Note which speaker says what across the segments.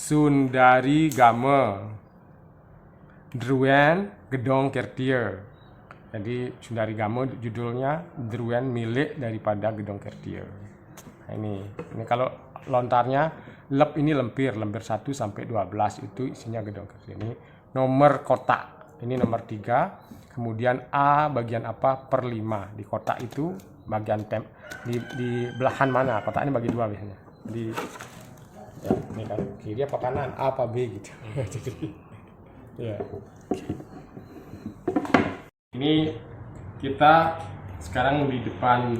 Speaker 1: Sundari Game Druen Gedong Kertier. Jadi Sundari Game judulnya Druen milik daripada Gedong Kertier. Nah, ini kalau lontarnya ini lempir 1 sampai 12 itu isinya Gedong Kertier. Ini nomor kotak. Ini nomor 3. Kemudian A bagian apa per 5 di kotak itu bagian di belahan mana kotaknya bagi 2 biasanya. Di ya, ini kan kiri apa kanan, A apa B gitu. Jadi ya. Ini kita sekarang di depan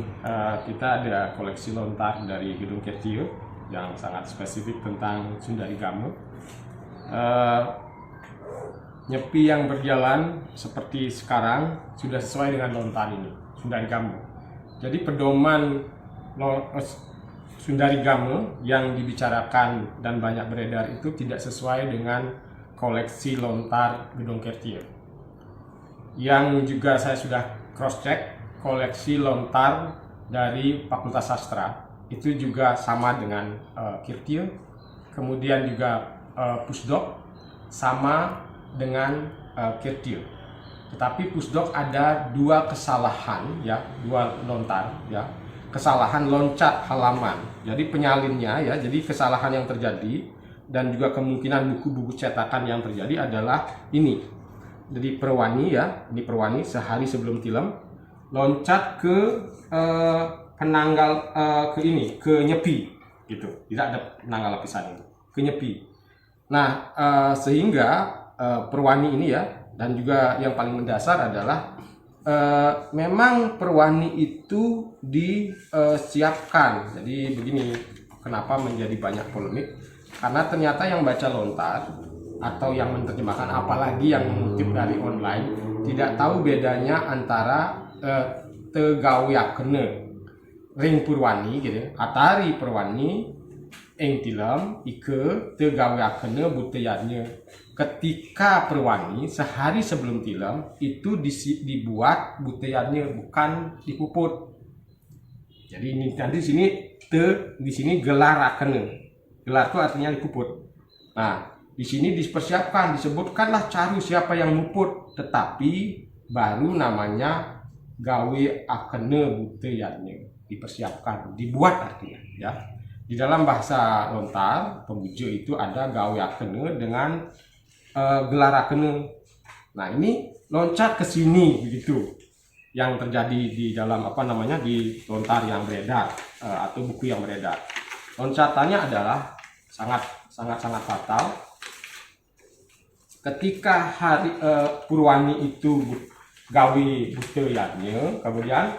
Speaker 1: kita ada koleksi lontar dari Gedong Kertier yang sangat spesifik tentang Sundari Game. Nyepi yang berjalan seperti sekarang sudah sesuai dengan lontar ini, Sundari Game. Jadi pedoman Sundari Game yang dibicarakan dan banyak beredar itu tidak sesuai dengan koleksi lontar Gedong Kertier. Yang juga saya sudah cross check, koleksi lontar dari Fakultas Sastra itu juga sama dengan Kertier. Kemudian juga Pusdok sama dengan Kertier. Tetapi Pusdok ada 2 kesalahan ya, 2 lontar ya. Kesalahan loncat halaman. Jadi penyalinnya ya, jadi kesalahan yang terjadi dan juga kemungkinan buku-buku cetakan yang terjadi adalah ini. Jadi Perwani ya, ini Perwani sehari sebelum tilam loncat ke penanggal ke nyepi gitu. Tidak ada penanggal lapisan ini, ke nyepi. Nah, sehingga Perwani ini ya, dan juga yang paling mendasar adalah memang Perwani itu disiapkan. Jadi begini, kenapa menjadi banyak polemik? Karena ternyata yang baca lontar atau yang menerjemahkan, apalagi yang mengutip dari online, tidak tahu bedanya antara tegawiakene ring Purwani gitu, atari Perwani ing tilam ike tegawiakene buteyanya. Ketika Perwani sehari sebelum tilam itu dibuat buteyannya, bukan dipuput. Jadi ini nanti di sini gelar akene. Gelar itu artinya dipuput. Nah, di sini dipersiapkan, disebutkanlah caru siapa yang muput, tetapi baru namanya gawe akene buteyannya, dipersiapkan, dibuat artinya ya. Di dalam bahasa lontar pemuja itu ada gawe akene dengan gelar akene. Nah, ini loncat ke sini begitu yang terjadi di dalam di lontar yang beredar atau buku yang beredar. Loncatannya adalah sangat fatal. Ketika hari Purwani itu gawe buteyannya, kemudian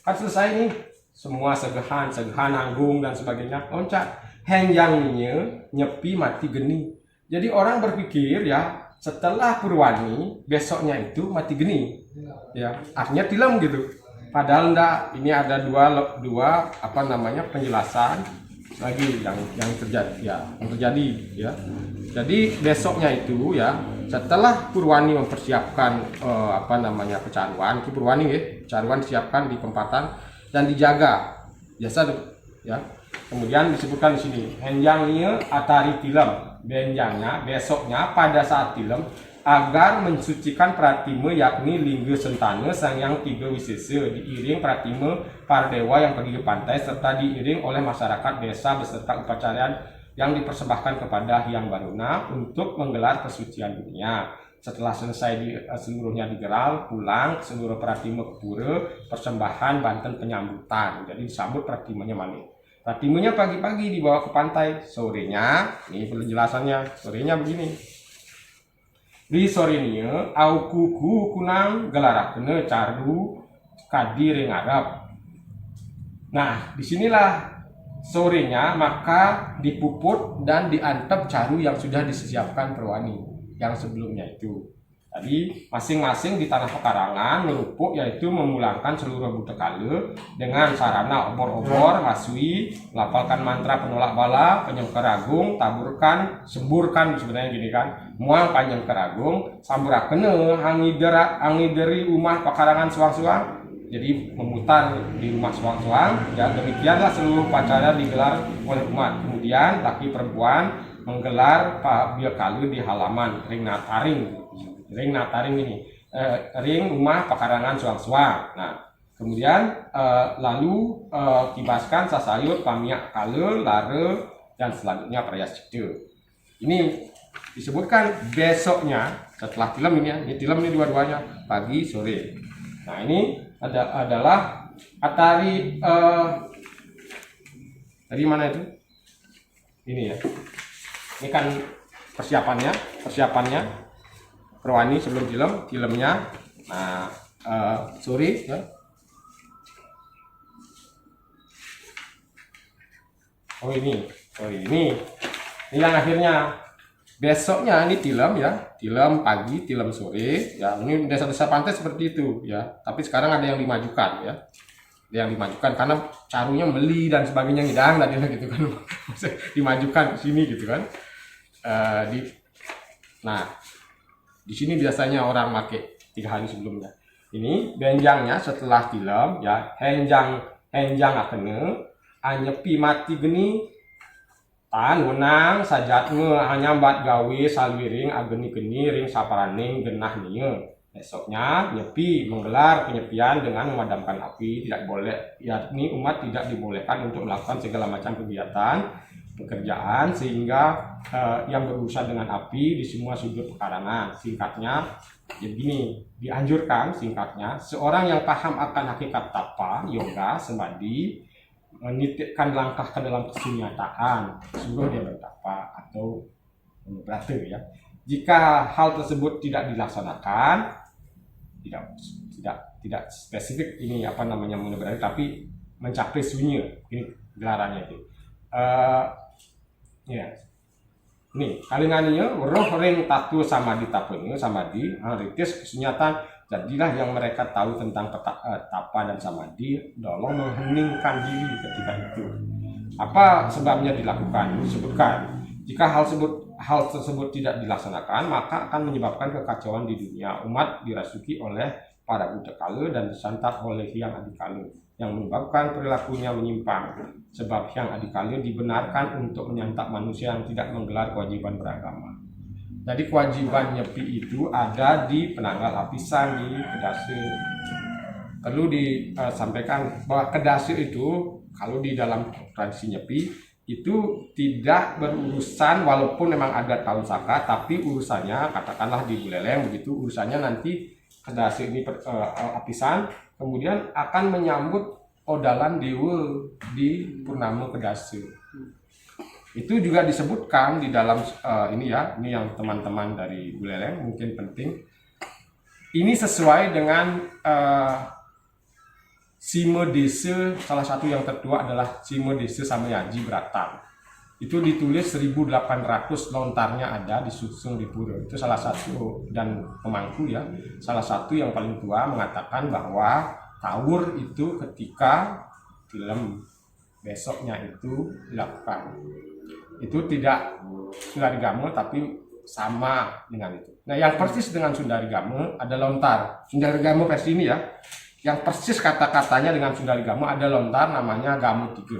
Speaker 1: kan selesai nih semua segehan nanggung dan sebagainya, loncat henjangnya nyepi mati geni. Jadi orang berpikir ya setelah Purwani besoknya itu mati geni, ya artinya tilam gitu. Padahal enggak, ini ada dua penjelasan lagi yang terjadi ya. Jadi besoknya itu ya setelah Purwani mempersiapkan pecaruan, Purwani ya, pecaruan disiapkan di tempatan dan dijaga biasa ya. Kemudian disebutkan di sini henjangnya atari tilam, benjangnya besoknya pada saat tilam agar mensucikan pratime yakni lingga sentana sang yang 3 wisesa diiring pratime para dewa yang pergi ke pantai serta diiring oleh masyarakat desa beserta upacara yang dipersembahkan kepada Hyang Baruna untuk menggelar kesucian dunia. Setelah selesai seluruhnya digelar, pulang seluruh pratime ke pura, persembahan banten penyambutan. Jadi disambut pratimenya manik. Pratimenya pagi-pagi dibawa ke pantai, sorenya, ini penjelasannya, sorenya begini. Di sorenya, au kuku kunang gelarakene caru kadi ring Arab. Nah, disinilah sorenya maka dipuput dan diantep caru yang sudah disiapkan Perwani yang sebelumnya itu. Jadi masing-masing di tanah pekarangan melupuk, yaitu memulangkan seluruh butekale dengan sarana obor-obor, masui, melafalkan mantra penolak bala, penyengker agung, taburkan, semburkan sebenarnya gini kan, muang penyengker agung, samburakene, angi dari rumah pekarangan suang-suang. Jadi memutar di rumah suang-suang, ya demikianlah seluruh upacara digelar oleh umat. Kemudian laki perempuan menggelar biar kalu di halaman ring nataring ini ring rumah pekarangan suang-suang. Nah, kemudian lalu kibaskan sasayut pamiak kalu lare dan selanjutnya perias cipta. Ini disebutkan besoknya setelah tilam ini ya, ini tilam ini dua-duanya pagi sore. Nah, ini adalah atari tadi mana itu? Ini ya. Ini kan persiapannya perwani sebelum tilamnya. Nah, sore ya. Oh ini yang akhirnya besoknya ini tilam ya, tilam pagi, tilam sore ya. Ini desa-desa pantai seperti itu ya, tapi sekarang ada yang dimajukan ya, karena carunya meli dan sebagainya ngidang tadi gitu kan. Dimajukan ke sini gitu kan. Nah di sini biasanya orang pakai 3 hari sebelumnya. Ini benjangnya setelah tilam ya, henjang akene anyepi mati geni tan wenang sajatnge anyambat gawe salwiring ageni geni ring saparaning genah nieu. Besoknya nyepi menggelar penyepian dengan memadamkan api, tidak boleh yakni umat tidak dibolehkan untuk melakukan segala macam kegiatan pekerjaan sehingga yang berurusan dengan api di semua sudut pekarangan. Singkatnya jadi gini, dianjurkan singkatnya seorang yang paham akan hakikat tapa yoga samadhi menitipkan langkah ke dalam kesunyataan, suruh dia bertapa atau berarti ya. Jika hal tersebut tidak dilaksanakan, tidak spesifik ini apa namanya berarti, tapi mencapai sunyi, ini gelarannya itu. Ya, nih kalingannya roh ring tatu samadhi tapenya samadhi ritis kesunyatan. Jadilah yang mereka tahu tentang tapa dan samadhi, tolong mengheningkan diri ketika itu. Apa sebabnya dilakukan? Disebutkan, jika hal tersebut tidak dilaksanakan, maka akan menyebabkan kekacauan di dunia. Umat dirasuki oleh para budak kala dan disantap oleh Hyang Adikala, yang menyebabkan perilakunya menyimpang. Sebab Hyang Adikala dibenarkan untuk menyantap manusia yang tidak menggelar kewajiban beragama. Jadi kewajiban nyepi itu ada di penanggal lapisan di kedase. Perlu disampaikan bahwa kedase itu kalau di dalam tradisi nyepi itu tidak berurusan, walaupun memang ada tahun saka, tapi urusannya katakanlah di Buleleng begitu, urusannya nanti kedase ini lapisan kemudian akan menyambut odalan dewa di purnama kedase. Itu juga disebutkan di dalam ini ya, ini yang teman-teman dari Buleleng mungkin penting. Ini sesuai dengan Sime Desa, salah satu yang tertua adalah Sime Desa Samayaji Beratang. Itu ditulis 1800 lontarnya ada disusun di pura. Itu salah satu, dan pemangku ya, salah satu yang paling tua mengatakan bahwa tawur itu ketika film besoknya itu dilakukan. Itu tidak Sundari Gama tapi sama dengan itu. Nah, yang persis dengan Sundari Gama ada lontar. Sundari Gama versi ini ya, yang persis kata-katanya dengan Sundari Gama ada lontar namanya Gama 3.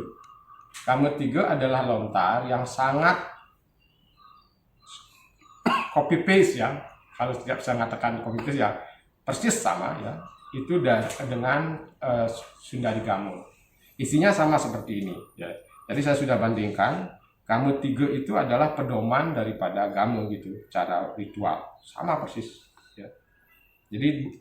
Speaker 1: Gama 3 adalah lontar yang sangat copy paste ya. Kalau tidak bisa mengatakan copy paste ya, persis sama ya. Itu dengan Sundari Gama. Isinya sama seperti ini ya. Jadi saya sudah bandingkan. Gama 3 itu adalah pedoman daripada Gama gitu, cara ritual sama persis ya. Jadi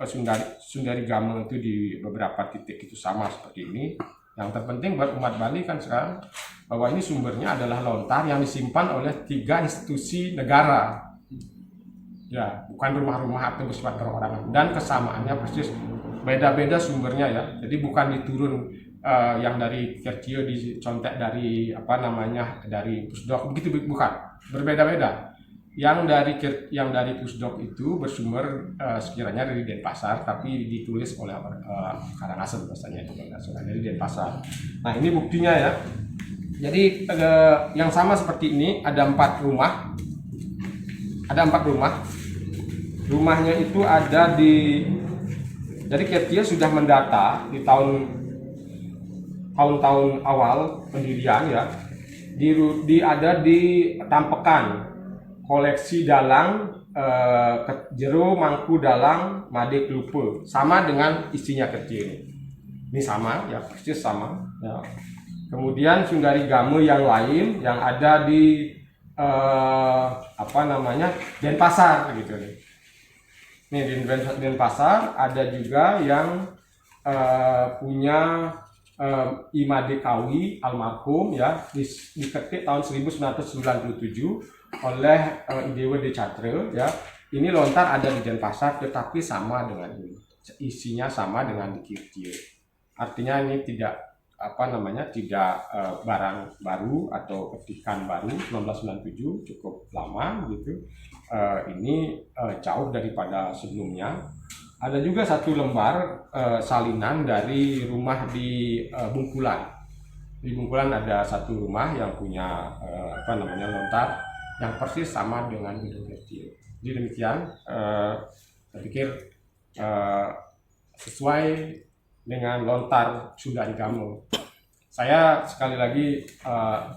Speaker 1: Sundari Gama itu di beberapa titik itu sama seperti ini. Yang terpenting buat umat Bali kan sekarang bahwa ini sumbernya adalah lontar yang disimpan oleh 3 institusi negara ya, bukan rumah-rumah atau bersifat perorangan, dan kesamaannya persis beda-beda sumbernya ya. Jadi bukan diturun yang dari Kertio dicontek dari dari Pusdok begitu, bukan, berbeda-beda. Yang dari Pusdok itu bersumber sekiranya dari Denpasar, tapi ditulis oleh Karangasem bahasanya itu dari Denpasar. Nah, ini buktinya ya. Jadi yang sama seperti ini ada 4 rumah. Rumahnya itu ada di, jadi Kertio sudah mendata di tahun-tahun awal pendirian ya, ada di Tampekan, koleksi dalang jero mangku dalang made klupe, sama dengan isinya kecil. Ini sama ya, persis sama ya. Kemudian Sundari Game yang lain yang ada di Denpasar gitu nih. Nih di Denpasar ada juga yang punya Imade Kawi almarhum ya, diketik tahun 1997 oleh Idewe De Catre ya. Ini lontar ada di Denpasar tetapi sama dengan ini. Isinya sama dengan di Kirtie. Artinya ini tidak tidak barang baru atau ketikan baru 1997, cukup lama gitu. Ini jauh daripada sebelumnya. Ada juga satu lembar salinan dari rumah di Bungkulan. Di Bungkulan ada satu rumah yang punya lontar yang persis sama dengan gedung kecil. Jadi demikian, saya pikir sesuai dengan lontar Sundari Game. Saya sekali lagi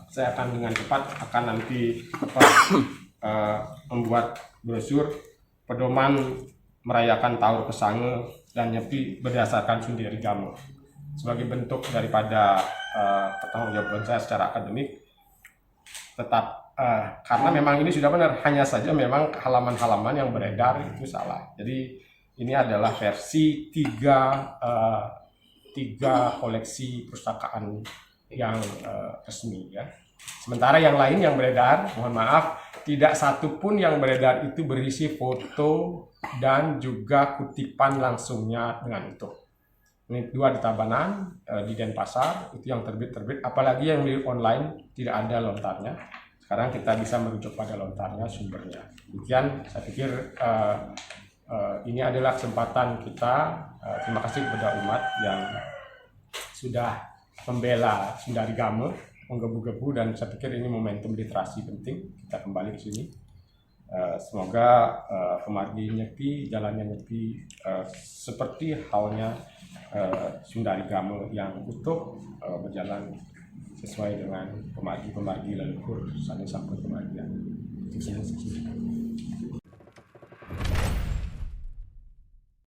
Speaker 1: saya akan dengan cepat akan nanti membuat brosur pedoman merayakan Taur Kesange dan Nyepi berdasarkan Sundari Game sebagai bentuk daripada pertanggungjawaban saya secara akademik. Tetap karena memang ini sudah benar, hanya saja memang halaman-halaman yang beredar itu salah. Jadi ini adalah versi tiga koleksi perpustakaan yang resmi ya. Sementara yang lain yang beredar, mohon maaf, tidak satu pun yang beredar itu berisi foto dan juga kutipan langsungnya dengan utuh. Ini 2 di Tabanan, di Denpasar, itu yang terbit, apalagi yang di online tidak ada lontarnya. Sekarang kita bisa merujuk pada lontarnya, sumbernya. Demikian, saya pikir ini adalah kesempatan kita. Terima kasih kepada umat yang sudah membela Sundari Game, menggebu-gebu, dan saya pikir ini momentum literasi penting. Kita kembali ke sini. Semoga Kemargi Nyepi, jalannya Nyepi seperti halnya Sundari Game yang utuh berjalan sesuai dengan pemargi leluhur sampai kemargian.